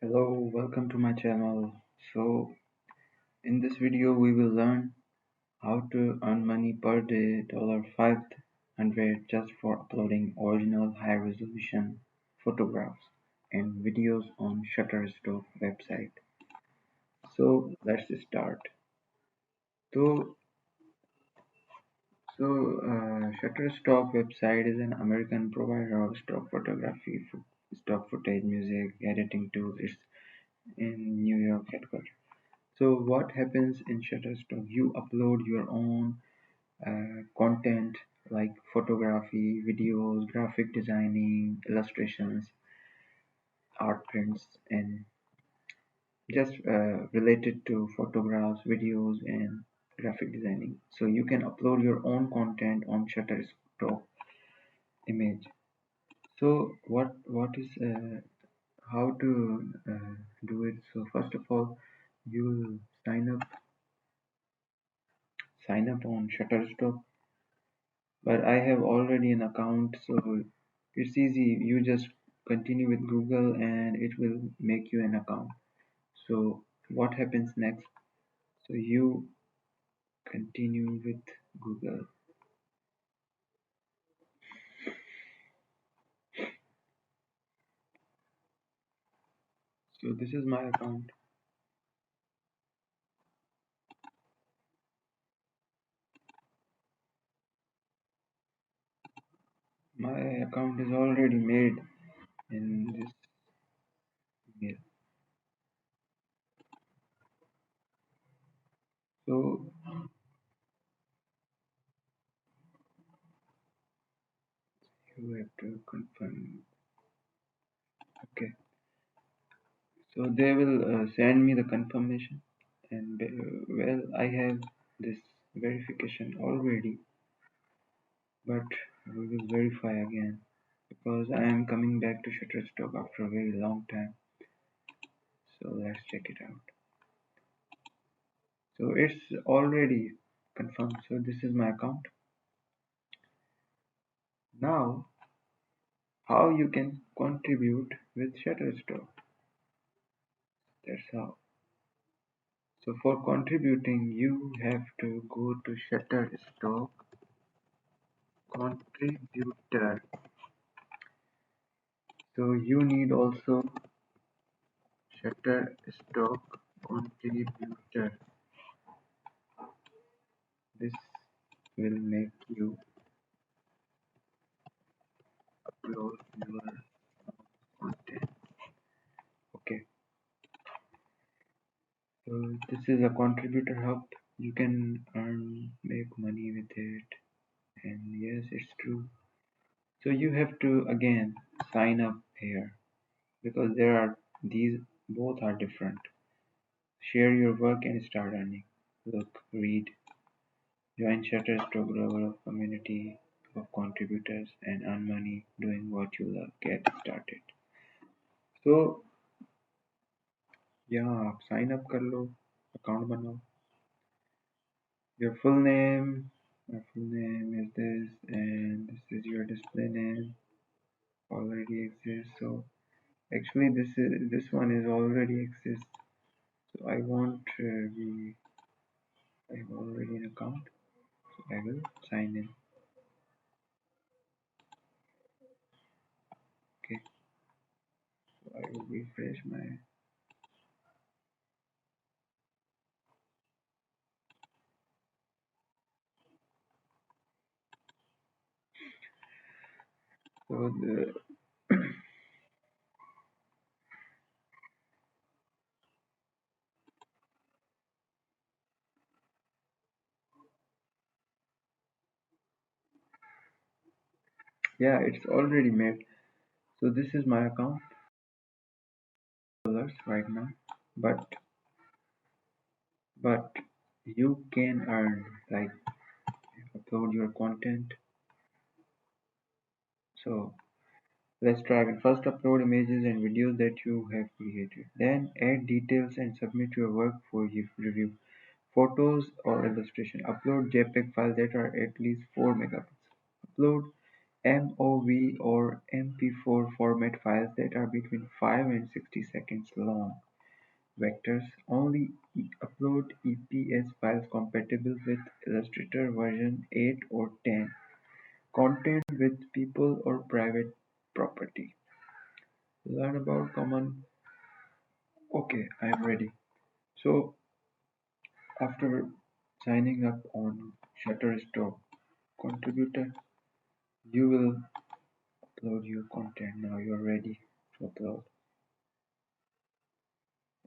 Hello, welcome to my channel. So, in this video, we will learn how to earn money per day $500 just for uploading original high resolution photographs and videos on Shutterstock website. So, let's start. So, Shutterstock website is an American provider of stock photography, stock footage, music, editing tools. It's in New York headquarters. So what happens in Shutterstock? You upload your own content like photography, videos, graphic designing, illustrations, art prints, and just related to photographs, videos, and graphic designing. So you can upload your own content on Shutterstock image. So what is how to do it? So first of all, you sign up on Shutterstock, but I have already an account, so it's easy. You just continue with Google and it will make you an account. So what happens next? So you continue with Google. So this is my account. My account is already made in this email. So you have to confirm. Okay. So they will send me the confirmation, and well, I have this verification already, but we will verify again because I am coming back to Shutterstock after a very long time. So let's check it out. So it's already confirmed. So this is my account. Now, how you can contribute with Shutterstock? That's how. So for contributing, you have to go to Shutterstock contributor. So you need also Shutterstock contributor. This will make you upload your content. Okay, so this is a contributor hub. You can make money with it, and yes, it's true. So you have to again sign up here because there are these both are different. Share your work and start earning. Look, read, join Shutterstock global community of contributors and earn money doing what you love. Get started. So यहाँ आप sign up कर लो, account बनाओ. Your full name, my full name is this, and this is your display name. Already exists. So actually, this one is already exists. So I want I have already an account. So I will sign in. Okay. So I will refresh my. So the yeah, it's already made. So this is my account dollars right now, but you can earn like upload your content. So let's try it. First, upload images and videos that you have created. Then add details and submit your work for review. Photos or illustration. Upload JPEG files that are at least 4 megapixels. Upload MOV or MP4 format files that are between 5 and 60 seconds long. Vectors only upload EPS files compatible with Illustrator version 8 or 10. Content with people or private property. Learn about common. Okay, I am ready. So after signing up on Shutterstock contributor, you will upload your content. Now you're ready to upload.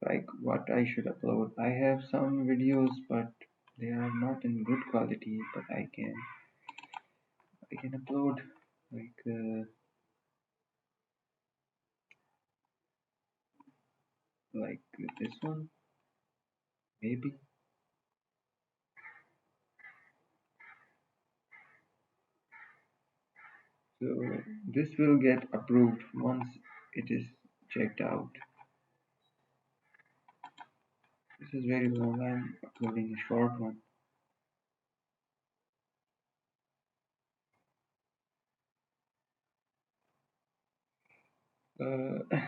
Like what I should upload. I have some videos, but they are not in good quality. But I can upload like like this one maybe. So this will get approved once it is checked out. This is very long. I'm uploading a short one. Uh,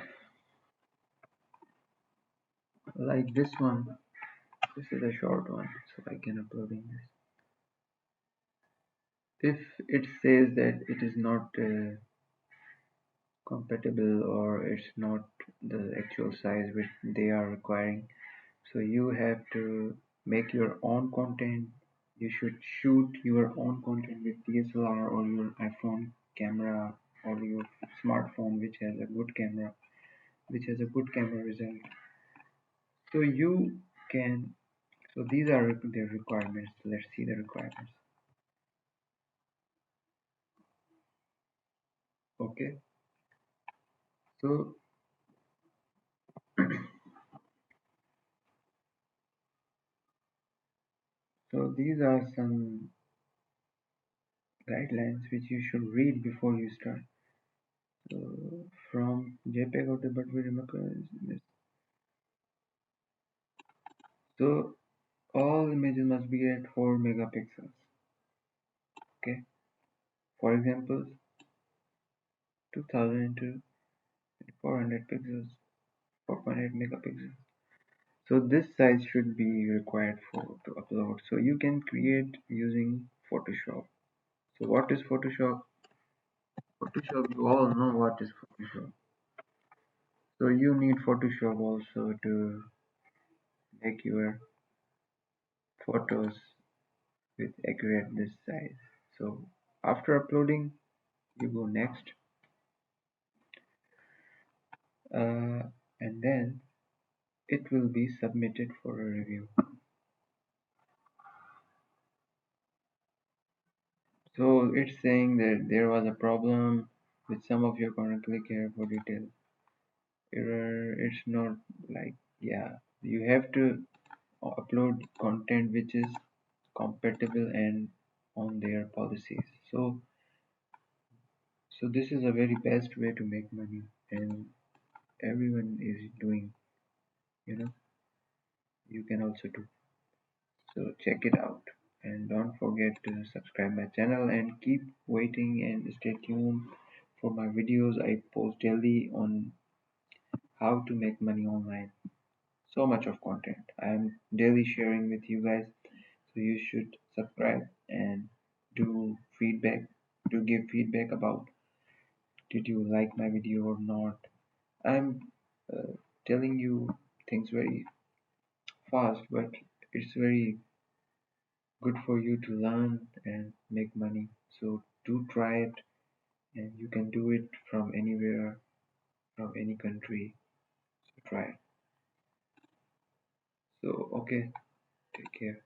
like this one. This is a short one, so I can uploading this. If it says that it is not compatible or it's not the actual size which they are requiring, so you have to make your own content. You should shoot your own content with DSLR or your iPhone camera or your smartphone which has a good camera result. So you can, so these are the requirements. Let's see the requirements. Okay, so so these are some guidelines which you should read before you start. So from JPEG or the but we remember this. So all images must be at 4 megapixels. Okay. For example, 2000 into 400 pixels, 4.8 megapixels. So this size should be required for to upload. So you can create using Photoshop. So what is Photoshop? Photoshop, you all know what is Photoshop. So you need Photoshop also to make your photos with accurate this size. So after uploading, you go next, uh, and then it will be submitted for a review. So it's saying that there was a problem with some of your content. Click here for detail. Error. It's not like, yeah, you have to upload content which is compatible and on their policies. So this is a very best way to make money, and everyone is doing. You know, you can also do. So check it out, and don't forget to subscribe my channel and keep waiting and stay tuned for my videos. I post daily on how to make money online. So much of content I am daily sharing with you guys. So you should subscribe and do feedback, do give feedback about did you like my video or not. I'm uh, telling you things very fast, but it's very good for you to learn and make money. So do try it, and you can do it from anywhere, from any country. So try it. So okay, take care.